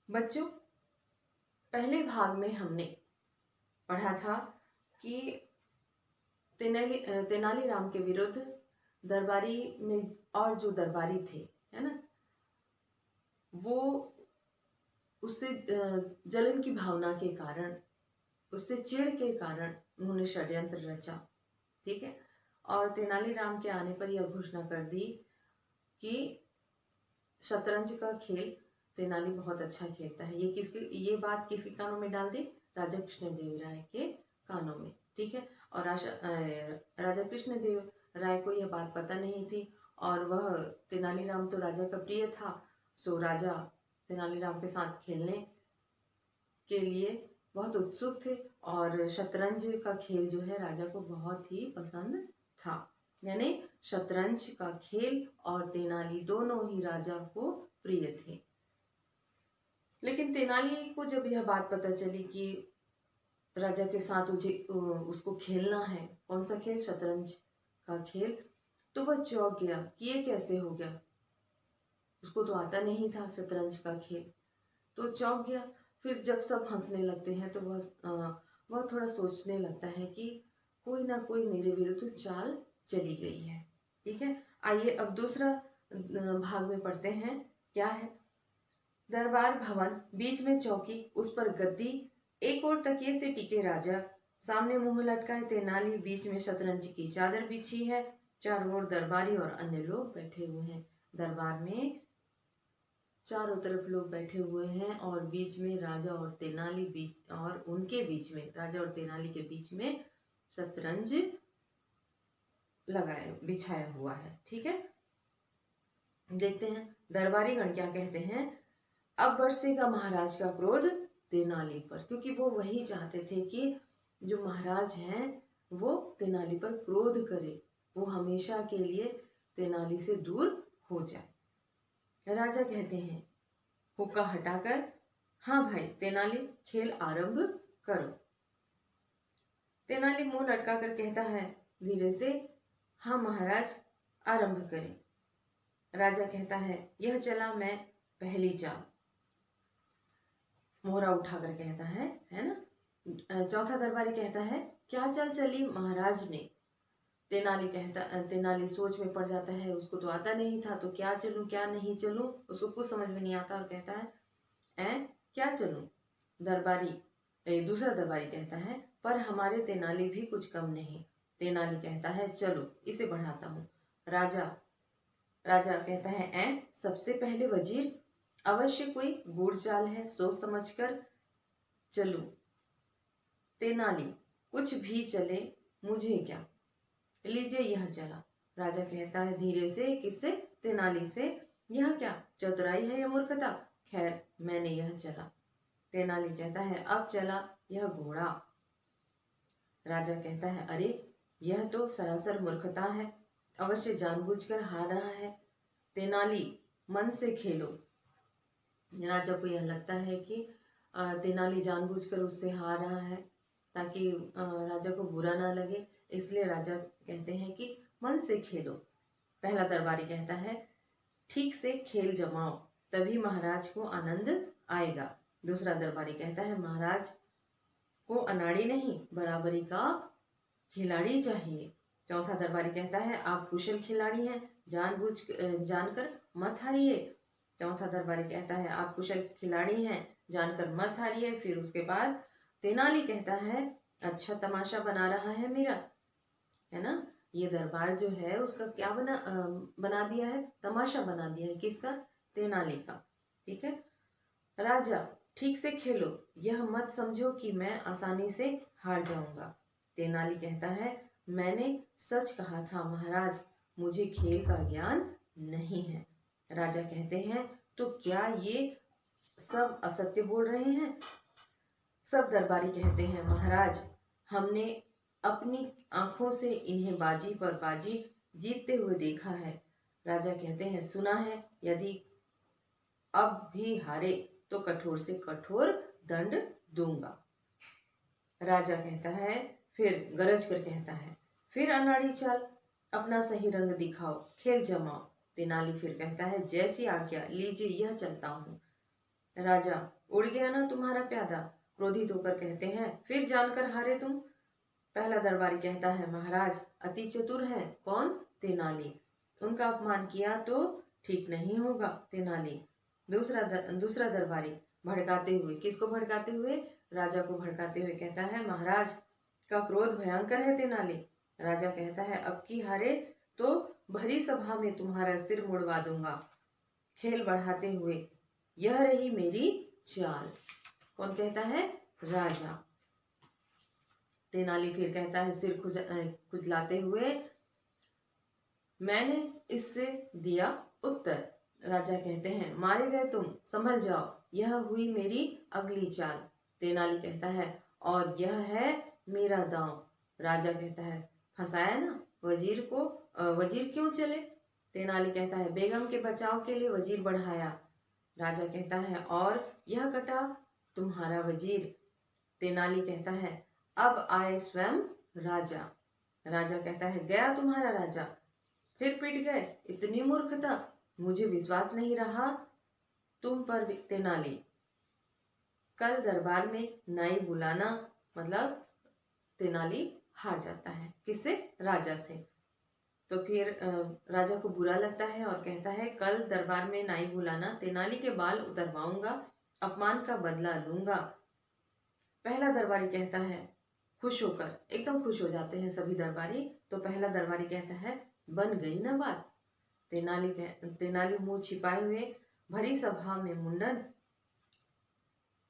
बच्चों, पहले भाग में हमने पढ़ा था कि तेनालीराम के विरुद्ध दरबारी में और जो दरबारी थे, है ना, वो उससे जलन की भावना के कारण, उससे चिढ़ के कारण उन्होंने षड्यंत्र रचा। ठीक है। और तेनालीराम के आने पर यह घोषणा कर दी कि शतरंज का खेल तेनाली बहुत अच्छा खेलता है। ये बात किसके कानों में डाल दी? राजा कृष्णदेव राय के कानों में। ठीक है। और राजा कृष्णदेव राय को यह बात पता नहीं थी और वह तेनालीराम तो राजा का प्रिय था, सो राजा तेनालीराम के साथ खेलने के लिए बहुत उत्सुक थे और शतरंज का खेल जो है राजा को बहुत ही पसंद था। यानी शतरंज का खेल और तेनाली दोनों ही राजा को प्रिय थे। लेकिन तेनाली को जब यह बात पता चली कि राजा के साथ उसको खेलना है, कौन सा खेल? शतरंज का खेल, तो वह चौंक गया कि ये कैसे हो गया। उसको तो आता नहीं था शतरंज का खेल, तो चौंक गया। फिर जब सब हंसने लगते हैं तो वह थोड़ा सोचने लगता है कि कोई ना कोई मेरे विरुद्ध चाल चली गई है। ठीक है। आइए अब दूसरा भाग में पढ़ते हैं। क्या है? दरबार भवन, बीच में चौकी, उस पर गद्दी, एक और तकिए से टिके राजा, सामने मुंह लटकाए तेनाली, बीच में शतरंज की चादर बिछी है, चारों ओर दरबारी और अन्य लोग बैठे हुए हैं। दरबार में चारों तरफ लोग बैठे हुए हैं और बीच में राजा और तेनाली, बीच और उनके बीच में, राजा और तेनाली के बीच में शतरंज बिछाया हुआ है। ठीक है। देखते हैं दरबारी गण क्या कहते हैं। अब बरसेगा महाराज का क्रोध तेनाली पर, क्योंकि वो वही चाहते थे कि जो महाराज हैं वो तेनाली पर क्रोध करे, वो हमेशा के लिए तेनाली से दूर हो जाए। राजा कहते हैं हुक्का हटाकर, हाँ भाई तेनाली, खेल आरंभ करो। तेनाली मुंह लटकाकर कहता है धीरे से, हाँ महाराज, आरंभ करें। राजा कहता है यह चला मैं पहली चाल। मोहरा उठाकर कहता है ना। चौथा दरबारी कहता है क्या चाल चली महाराज ने? तेनाली सोच में पड़ जाता है, उसको तो आता नहीं था, तो क्या चलूं क्या नहीं चलूं, उसको कुछ समझ में नहीं आता और कहता है क्या चलूं? दूसरा दरबारी कहता है पर हमारे तेनाली भी कुछ कम नहीं। तेनाली कहता है चलो इसे बढ़ाता हूँ। राजा कहता है सबसे पहले वजीर, अवश्य कोई गूढ़ चाल है, सोच समझकर चलूं। तेनाली कुछ भी चले मुझे क्या, लीजिए यह चला। राजा कहता है धीरे से, किससे? तेनाली से। यह क्या चतुराई है या मूर्खता? खैर मैंने यह चला। तेनाली कहता है अब चला यह घोड़ा। राजा कहता है अरे यह तो सरासर मूर्खता है, अवश्य जानबूझकर हार रहा है। तेनाली मन से खेलो। राजा को यह लगता है कि तेनाली जानबूझकर उससे हार रहा है ताकि राजा को बुरा ना लगे, इसलिए राजा कहते हैं कि मन से खेलो। पहला दरबारी कहता है ठीक से खेल जमाओ, तभी महाराज को आनंद आएगा। दूसरा दरबारी कहता है महाराज को अनाड़ी नहीं, बराबरी का खिलाड़ी चाहिए। चौथा दरबारी कहता है आप कुशल खिलाड़ी हैं, जानकर मत हारिए। चौथा दरबारी कहता है आप कुशल खिलाड़ी हैं, जानकर मत हारिए। फिर उसके बाद तेनाली कहता है अच्छा तमाशा बना रहा है मेरा, है ना। ये दरबार जो है उसका क्या बना दिया है? तमाशा बना दिया है। किसका? तेनाली का। ठीक है। राजा ठीक से खेलो, यह मत समझो कि मैं आसानी से हार जाऊंगा। तेनाली कहता है मैंने सच कहा था महाराज, मुझे खेल का ज्ञान नहीं है। राजा कहते हैं तो क्या ये सब असत्य बोल रहे हैं? सब दरबारी कहते हैं महाराज, हमने अपनी आंखों से इन्हें बाजी पर बाजी जीतते हुए देखा है। राजा कहते हैं सुना है, यदि अब भी हारे तो कठोर से कठोर दंड दूंगा। राजा कहता है, फिर गरज कर कहता है फिर अनाड़ी चाल, अपना सही रंग दिखाओ, खेल जमाओ। तेनाली फिर कहता है जैसी आज्ञा, लीजिए यह चलता हूँ। राजा, उड़ गया ना तुम्हारा प्यादा? क्रोधित होकर कहते हैं, फिर जानकर हारे तुम? पहला दरबारी कहता है, महाराज अति चतुर है। कौन? तेनाली। उनका अपमान किया तो ठीक नहीं होगा। तेनाली। दूसरा दरबारी भड़काते हुए, किसको भड़काते हुए? राजा को भड़काते हुए कहता है, महाराज का क्रोध भयंकर है। तेनाली। राजा कहता है, अब की हारे तो भरी सभा में तुम्हारा सिर मुड़वा दूंगा। खेल बढ़ाते हुए, यह रही मेरी चाल। कौन कहता है? राजा। तेनाली फिर कहता है सिर खुजलाते हुए, मैंने इससे दिया उत्तर। राजा कहते हैं, मारे गए तुम, संभल जाओ, यह हुई मेरी अगली चाल। तेनाली कहता है, और यह है मेरा दांव। राजा कहता है, फंसाया ना वजीर को? वजीर क्यों चले? तेनाली कहता है, बेगम के बचाव के लिए वजीर बढ़ाया। राजा कहता है, और यह कटा तुम्हारा वजीर। तेनाली कहता है, अब आए स्वयं राजा। राजा कहता है, गया तुम्हारा राजा, फिर पिट गए? इतनी मूर्खता, मुझे विश्वास नहीं रहा तुम पर। तेनाली। कल दरबार में नाई बुलाना। मतलब तेनाली हार जाता है। किससे? राजा से। तो फिर राजा को बुरा लगता है और कहता है, कल दरबार में नाई बुलाना, तेनाली के बाल उतरवाऊंगा, अपमान का बदला लूंगा। पहला दरबारी कहता है, खुश होकर, एकदम खुश हो जाते हैं सभी दरबारी। तो पहला दरबारी कहता है, बन गई ना बात। तेनाली मुंह छिपाए हुए, भरी सभा में मुंडन।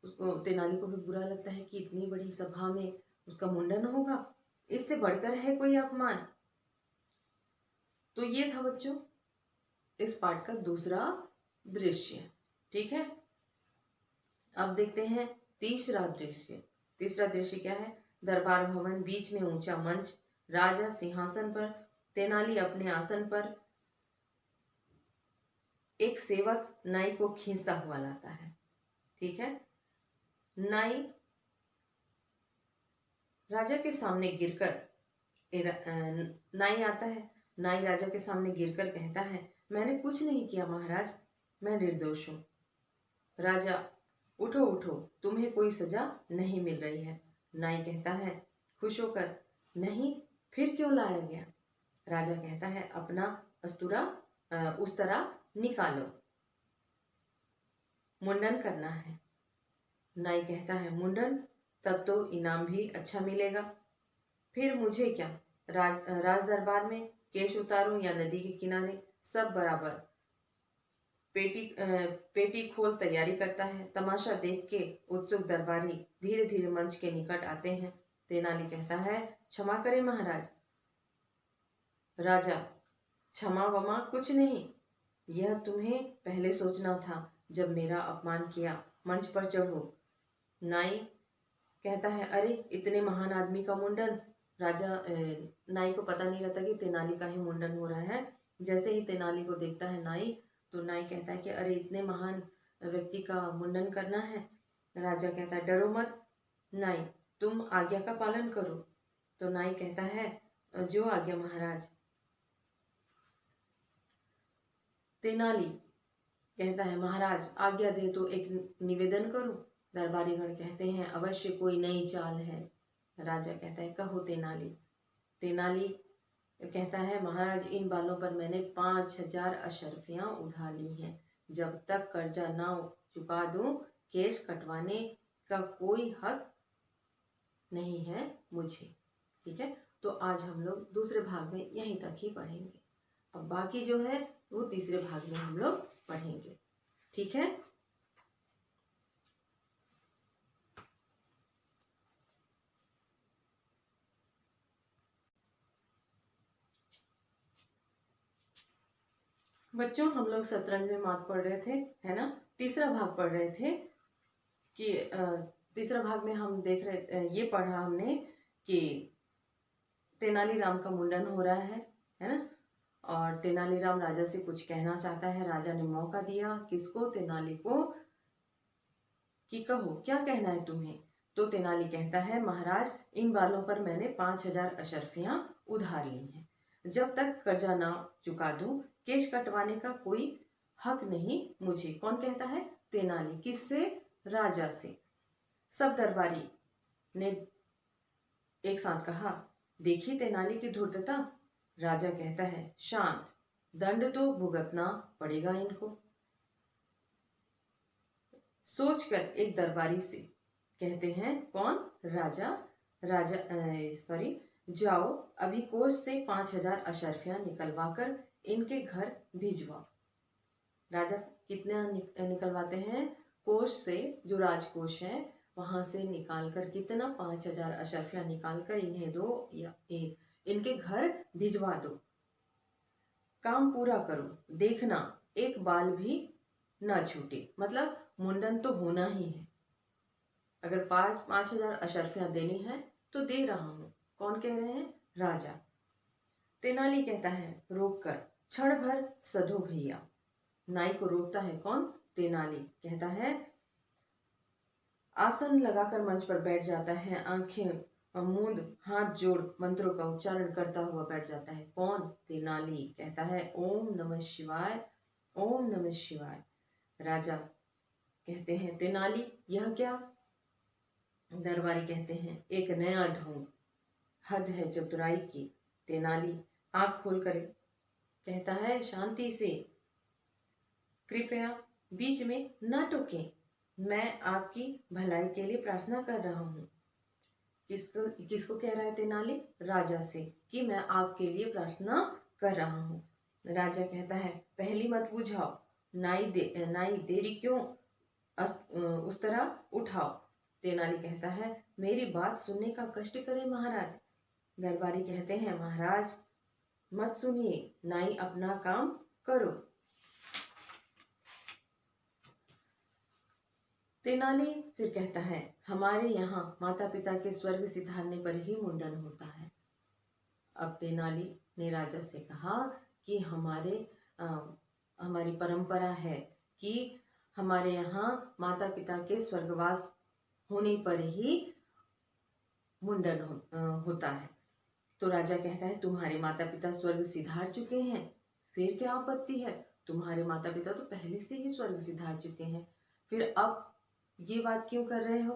उसको, तेनाली को भी बुरा लगता है कि इतनी बड़ी सभा में उसका मुंडन होगा, इससे बढ़कर है कोई अपमान। तो ये था बच्चों इस पाठ का दूसरा दृश्य। ठीक है, अब देखते हैं तीसरा दृश्य। तीसरा दृश्य क्या है? दरबार भवन, बीच में ऊंचा मंच, राजा सिंहासन पर, तेनाली अपने आसन पर। एक सेवक नाई को खींचता हुआ लाता है। ठीक है, नाई राजा के सामने गिरकर, नाई आता है, नाई राजा के सामने गिरकर कहता है, मैंने कुछ नहीं किया महाराज, मैं निर्दोष हूं। राजा, उठो उठो, तुम्हें कोई सजा नहीं मिल रही है। नाई कहता है खुश होकर, नहीं, फिर क्यों लाया गया? राजा कहता है, अपना अस्तूरा उस्तरा निकालो, मुंडन करना है। नाई कहता है, मुंडन? तब तो इनाम भी अच्छा मिलेगा। फिर मुझे क्या, राज दरबार में केश उतारूं या नदी के किनारे, सब बराबर। पेटी खोल तैयारी करता है। तमाशा देख के उत्सुक दरबारी धीरे धीरे मंच के निकट आते हैं। तेनाली कहता है, क्षमा करें महाराज। राजा, क्षमा वमा कुछ नहीं, यह तुम्हें पहले सोचना था जब मेरा अपमान किया, मंच पर चढ़ो। नाई कहता है, अरे इतने महान आदमी का मुंडन। नाई को पता नहीं रहता कि तेनाली का ही मुंडन हो रहा है। जैसे ही तेनाली को देखता है नाई, तो नाई कहता है कि अरे इतने महान व्यक्ति का मुंडन करना है। राजा कहता है, डरो मत नाई, तुम आज्ञा का पालन करो। तो नाई कहता है, जो आज्ञा महाराज। तेनाली कहता है, महाराज आज्ञा दे तो एक निवेदन करूं। दरबारीगण कहते हैं, अवश्य कोई नई चाल है। राजा कहता है, कहो तेनाली। तेनाली कहता है, महाराज इन बालों पर मैंने 5,000 अशर्फियां उधार ली हैं। जब तक कर्जा ना चुका दूं, केस कटवाने का कोई हक नहीं है मुझे। ठीक है, तो आज हम लोग दूसरे भाग में यहीं तक ही पढ़ेंगे। अब बाकी जो है वो तीसरे भाग में हम लोग पढ़ेंगे। ठीक है, बच्चों हम लोग शतरंज में मात पढ़ रहे थे, है ना। तीसरा भाग पढ़ रहे थे कि तीसरा भाग में हम देख रहे, ये पढ़ा हमने कि तेनालीराम का मुंडन हो रहा है ना। और तेनालीराम राजा से कुछ कहना चाहता है। राजा ने मौका दिया किसको? तेनाली को, कि कहो क्या कहना है तुम्हें। तो तेनाली कहता है, महाराज इन बालों पर मैंने 5,000 अशर्फियां उधार ली हैं। जब तक कर्जा ना चुका दूं, केश कटवाने का कोई हक नहीं मुझे। कौन कहता है? तेनाली। किससे? राजा से। सब दरबारी ने एक साथ कहा, देखिए तेनाली की धूर्तता। राजा कहता है, शांत, दंड तो भुगतना पड़ेगा इनको। सोचकर एक दरबारी से कहते हैं, कौन? राजा। राजा सॉरी, जाओ अभी कोष से 5,000 अशर्फियां निकलवाकर इनके घर भिजवाओ। राजा कितना निकलवाते हैं? कोष से, जो राजकोष है वहां से निकालकर कितना? 5,000 अशर्फियां निकालकर इन्हें दो या इनके घर भिजवा दो। काम पूरा करो, देखना एक बाल भी ना छूटे। मतलब मुंडन तो होना ही है। अगर 5,000 अशर्फियां देनी है तो दे रहा हूं। कौन कह रहे हैं? राजा। तेनाली कहता है, रोक कर क्षण भर सधो भैया। नाई को रोकता है। कौन? तेनाली। कहता है, आसन लगाकर मंच पर बैठ जाता है, आंखें मूंद हाथ जोड़ मंत्रों का उच्चारण करता हुआ बैठ जाता है। कौन? तेनाली। कहता है, ओम नमः शिवाय, ओम नमः शिवाय। राजा कहते हैं, तेनाली यह क्या? दरबारी कहते हैं, एक नया ढोंग, हद है चतुराई की। तेनाली आंख खोल कर कहता है, शांति से, कृपया बीच में ना टोकें, मैं आपकी भलाई के लिए प्रार्थना कर रहा हूँ। किसको किसको कह रहा है तेनाली? राजा से, कि मैं आपके लिए प्रार्थना कर रहा हूँ। राजा कहता है, पहली मत बुझाओ, नाई देरी क्यों? उस तरह उठाओ। तेनाली कहता है, मेरी बात सुनने का कष्ट करें महाराज। दरबारी कहते हैं, महाराज मत सुनिए, नाई अपना काम करो। तेनाली फिर कहता है, हमारे यहाँ माता पिता के स्वर्ग सिधारने पर ही मुंडन होता है। अब तेनाली ने राजा से कहा कि हमारी परंपरा है कि हमारे यहाँ माता पिता के स्वर्गवास होने पर ही मुंडन होता है। तो राजा कहता है, तुम्हारे माता पिता स्वर्ग सिधार चुके हैं, फिर क्या आपत्ति है? तुम्हारे माता पिता तो पहले से ही स्वर्ग सिधार चुके हैं, फिर अब ये बात क्यों कर रहे हो?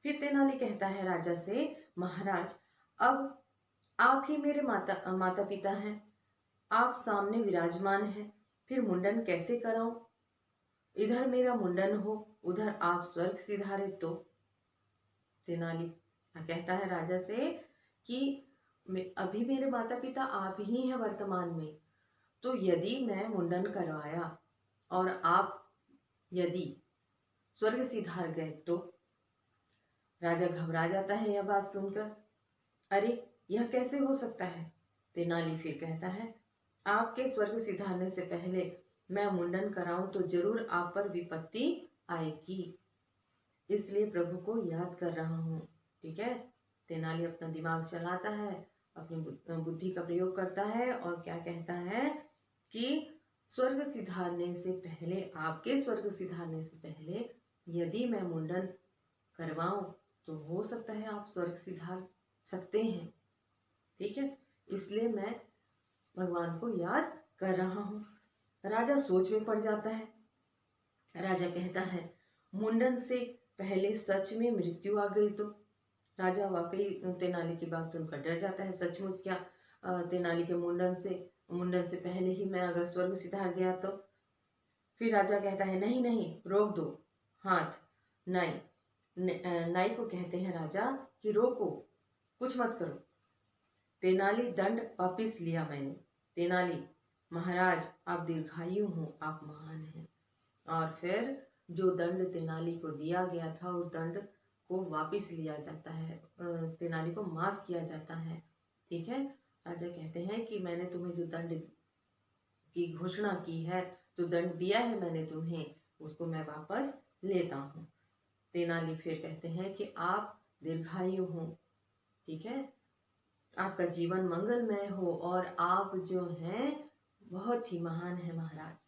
फिर तेनाली कहता है राजा से, महाराज अब आप ही मेरे माता पिता हैं, आप सामने विराजमान हैं, फिर मुंडन कैसे कराऊं? इधर मेरा मुंडन हो, उधर आप स्वर्ग सिधारे तो। तेनाली कहता है राजा से कि अभी मेरे माता पिता आप ही हैं वर्तमान में, तो यदि मैं मुंडन करवाया और आप यदि स्वर्ग सिधार गए तो? राजा घबरा जाता है यह बात सुनकर। अरे यह कैसे हो सकता है? तेनाली फिर कहता है, आपके स्वर्ग सिधारने से पहले मैं मुंडन कराऊं तो जरूर आप पर विपत्ति आएगी, इसलिए प्रभु को याद कर रहा हूं। ठीक है? तेनाली अपना दिमाग चलाता है, अपनी बुद्धि का प्रयोग करता है और क्या कहता है कि स्वर्ग सिधारने से पहले, आपके स्वर्ग सिधारने से पहले यदि मैं मुंडन करवाऊं तो हो सकता है आप स्वर्ग सिधार सकते हैं। ठीक है? इसलिए मैं भगवान को याद कर रहा हूँ। राजा सोच में पड़ जाता है। राजा कहता है, मुंडन से पहले सच में मृत्यु आ गई तो? राजा वाकई तेनाली की बात सुनकर डर जाता है। सचमुच क्या तेनाली के मुंडन से पहले ही मैं अगर स्वर्ग सिधार गया तो? फिर राजा कहता है, नहीं नहीं, रोक दो हाथ। नाई को कहते हैं राजा कि रोको, कुछ मत करो। तेनाली, दंड वापिस लिया मैंने। तेनाली, महाराज आप दीर्घायु हो, आप महान हैं। और फिर जो दंड तेनाली को दिया गया था उस दंड को वापिस लिया जाता है, तेनाली को माफ किया जाता है। ठीक है? राजा कहते हैं कि मैंने तुम्हें जो दंड की घोषणा की है, जो दंड दिया है मैंने तुम्हें, उसको मैं वापस लेता हूँ। तेनाली फिर कहते हैं कि आप दीर्घायु हो। ठीक है? आपका जीवन मंगलमय हो और आप जो हैं बहुत ही महान है महाराज।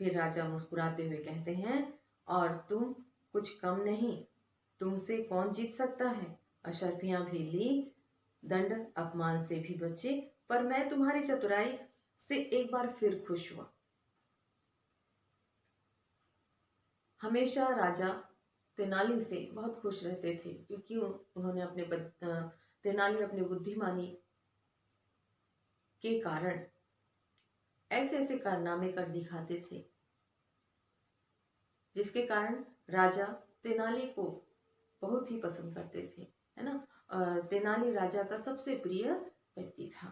फिर राजा मुस्कुराते हुए कहते हैं, और तुम कुछ कम नहीं, तुमसे कौन जीत सकता है? अशर्फियां भी ली, दंड अपमान से भी बचे, पर मैं तुम्हारी चतुराई से एक बार फिर खुश हुआ। हमेशा राजा तेनाली से बहुत खुश रहते थे, क्योंकि उन्होंने तेनाली अपनी बुद्धिमानी के कारण ऐसे ऐसे कारनामे कर दिखाते थे, जिसके कारण राजा तेनाली को बहुत ही पसंद करते थे, है ना। तेनाली राजा का सबसे प्रिय व्यक्ति था।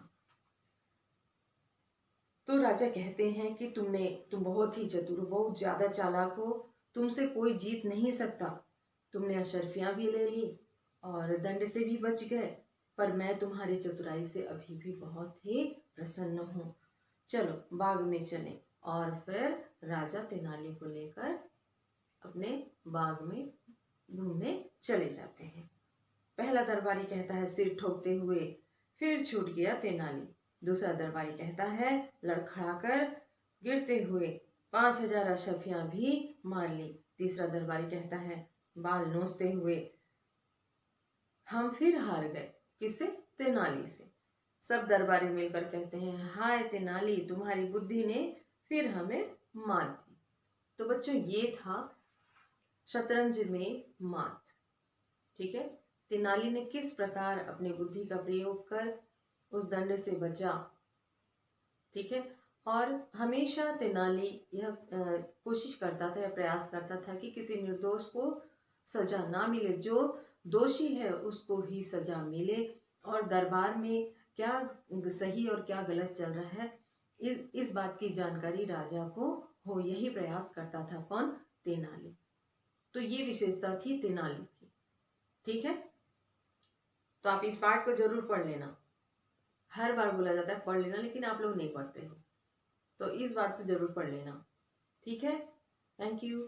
तो राजा कहते हैं कि तुम बहुत ही चतुर हो, बहुत ज्यादा चालाक हो, तुमसे कोई जीत नहीं सकता। तुमने अशर्फियां भी ले ली और दंड से भी बच गए, पर मैं तुम्हारी चतुराई से अभी भी बहुत ही प्रसन्न हूँ। चलो बाग में चलें। और फिर राजा तेनाली को लेकर अपने बाग में घूमने चले जाते हैं। पहला दरबारी कहता है सिर ठोकते हुए, फिर छूट गया तेनाली। दूसरा दरबारी कहता है लड़खड़ाकर गिरते हुए, 5,000 अशर्फियां भी मार ली। तीसरा दरबारी कहता है बाल नोचते हुए, हम फिर हार गए। किससे? तेनाली से। सब दरबारी मिलकर कहते हैं हाय तेनाली, तुम्हारी बुद्धि ने फिर हमें मात दी। तो बच्चों ये था शतरंज में मात। ठीक है, तेनाली ने किस प्रकार अपनी बुद्धि का प्रयोग कर उस दंड से बचा। ठीक है, और हमेशा तेनाली यह कोशिश करता था या प्रयास करता था कि किसी निर्दोष को सजा ना मिले, जो दोषी है उसको ही सजा मिले। और दरबार में क्या सही और क्या गलत चल रहा है, इस बात की जानकारी राजा को हो, यही प्रयास करता था कौन? तेनाली। तो ये विशेषता थी तेनाली की। ठीक है, तो आप इस पार्ट को जरूर पढ़ लेना। हर बार बोला जाता है पढ़ लेना, लेकिन आप लोग नहीं पढ़ते हो, तो इस बार तो जरूर पढ़ लेना। ठीक है, थैंक यू।